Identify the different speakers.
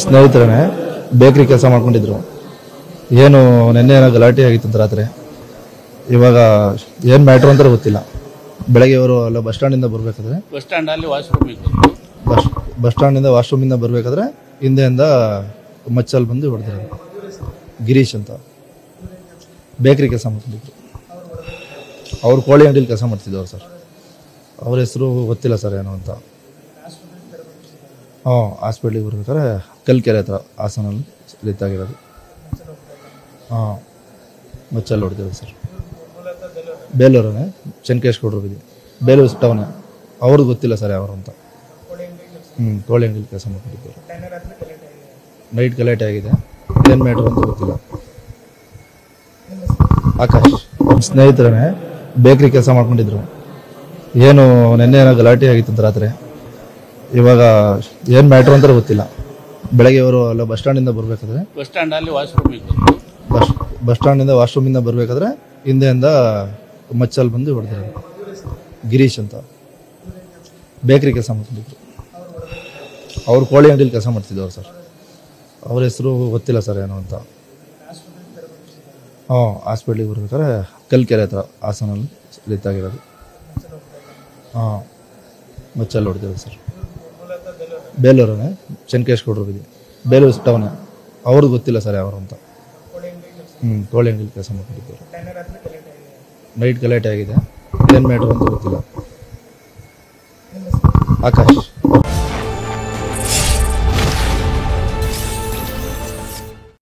Speaker 1: ಸ್ನೇಹಿತರೇ ಬೇಕರಿ ಕೆಲಸ ಮಾಡ್ಕೊಂಡಿದ್ರು. ಏನು ನಿನ್ನೆ ಏನೋ ಗಲಾಟೆ ಆಗಿತ್ತು ರಾತ್ರಿ. ಇವಾಗ ಏನು ಮ್ಯಾಟ್ರು ಅಂತ ಗೊತ್ತಿಲ್ಲ. ಬೆಳಗ್ಗೆ ಅವರು ಅಲ್ಲ ಬಸ್ ಸ್ಟ್ಯಾಂಡಿಂದ ಬರಬೇಕಾದ್ರೆ ಬಸ್ ಸ್ಟ್ಯಾಂಡಿಂದ ವಾಶ್ರೂಮಿಂದ ಬರಬೇಕಾದ್ರೆ ಹಿಂದೆಯಿಂದ ಮಚ್ಚಲ್ಲಿ ಬಂದು ಹೊಡೆದಿರೋದು. ಗಿರೀಶ್ ಅಂತ ಬೇಕರಿ ಕೆಲಸ ಮಾಡ್ಕೊಂಡಿದ್ರು. ಅವ್ರು ಕೋಳಿ ಅಂಗಡಿಲಿ ಕೆಲಸ ಮಾಡ್ತಿದ್ದವ್ರು ಸರ್. ಅವ್ರ ಹೆಸರು ಗೊತ್ತಿಲ್ಲ ಸರ್ ಏನು ಅಂತ. ಹಾಸ್ಪಿಟ್ಲಿಗೆ ಬರ್ಬೇಕಾದ್ರೆ ಕಲ್ಕೆರೆ ಹತ್ರ ಹಾಸನಲ್ಲಿ ಲಿತ್ತಾಗಿರೋದು. ಮಚ್ಚಲ್ಲಿ ಹೊಡೆದಿರೋದು ಸರ್. ಬೇಲೂರೇ ಚೆನ್ಕೇಶ್ ಕೊಡ್ರು ಬಿದ್ದು ಬೇಲೂರು ಟೌನೇ. ಅವ್ರಿಗೆ ಗೊತ್ತಿಲ್ಲ ಸರ್ ಯಾರು ಅಂತ. ಕೋಳಿ ಅಂಗಡಿಲಿ ಕೆಲಸ ಮಾಡ್ಕೊಂಡಿದ್ದಾರೆ. ನೈಟ್ ಗಲಾಟೆ ಆಗಿದೆ. ಏನು ಮ್ಯಾಟ್ರು ಅಂತ ಗೊತ್ತಿಲ್ಲ. ಆಕಾಶ್ ಸ್ನೇಹಿತರೇ ಬೇಕರಿ ಕೆಲಸ ಮಾಡ್ಕೊಂಡಿದ್ರು. ಏನು ನಿನ್ನೆ ಏನೋ ಗಲಾಟೆ ಆಗಿತ್ತು ರಾತ್ರಿ. ಇವಾಗ ಏನು ಮ್ಯಾಟ್ರು ಅಂತ ಗೊತ್ತಿಲ್ಲ. ಬೆಳಗ್ಗೆ ಅವರು ಅಲ್ಲ ಬಸ್ ಸ್ಟ್ಯಾಂಡಿಂದ ಬರಬೇಕಾದ್ರೆ ಬಸ್ ಸ್ಟ್ಯಾಂಡಿಂದ ವಾಶ್ರೂಮಿಂದ ಬರಬೇಕಾದ್ರೆ ಹಿಂದೆಯಿಂದ ಮಚ್ಚಲ್ಲಿ ಬಂದು ಹೊಡೆದಿರೋದು. ಗಿರೀಶ್ ಅಂತ ಬೇಕರಿ ಕೆಲಸ ಮಾಡ್ಕೊಂಡಿದ್ರು. ಅವ್ರು ಕೋಳಿ ಅಂಗಡಿಲಿ ಕೆಲಸ ಮಾಡ್ತಿದ್ದವ್ರು ಸರ್. ಅವ್ರ ಹೆಸರು ಗೊತ್ತಿಲ್ಲ ಸರ್ ಏನು ಅಂತ. ಹಾಸ್ಪಿಟ್ಲಿಗೆ ಬರ್ಬೇಕಾದ್ರೆ ಕಲ್ಕೆರೆ ಹತ್ರ ಹಾಸನಲ್ಲಿ ಲಿತ್ತಾಗಿರೋದು. ಮಚ್ಚಲ್ಲಿ ಹೊಡೆದಿರೋದು ಸರ್. ಬೇಲೂರೇ ಚೆನ್ಕೇಶ್ ಕೊಡ್ರು ಬಿದ್ದು ಬೇಲೂರು ಟೌನೇ. ಅವ್ರಿಗೆ ಗೊತ್ತಿಲ್ಲ ಸರ್ ಯಾರು ಅಂತ. ಕೋಳಿ ಅಂಗಡಿಲಿ ಕೆಲಸ ಮಾಡ್ಕೊಂಡಿದ್ದಾರೆ. ನೈಟ್ ಗಲಾಟೆ ಆಗಿದೆ. ಏನು ಮ್ಯಾಟ್ರು ಅಂತ ಗೊತ್ತಿಲ್ಲ. ಆಕಾಶ್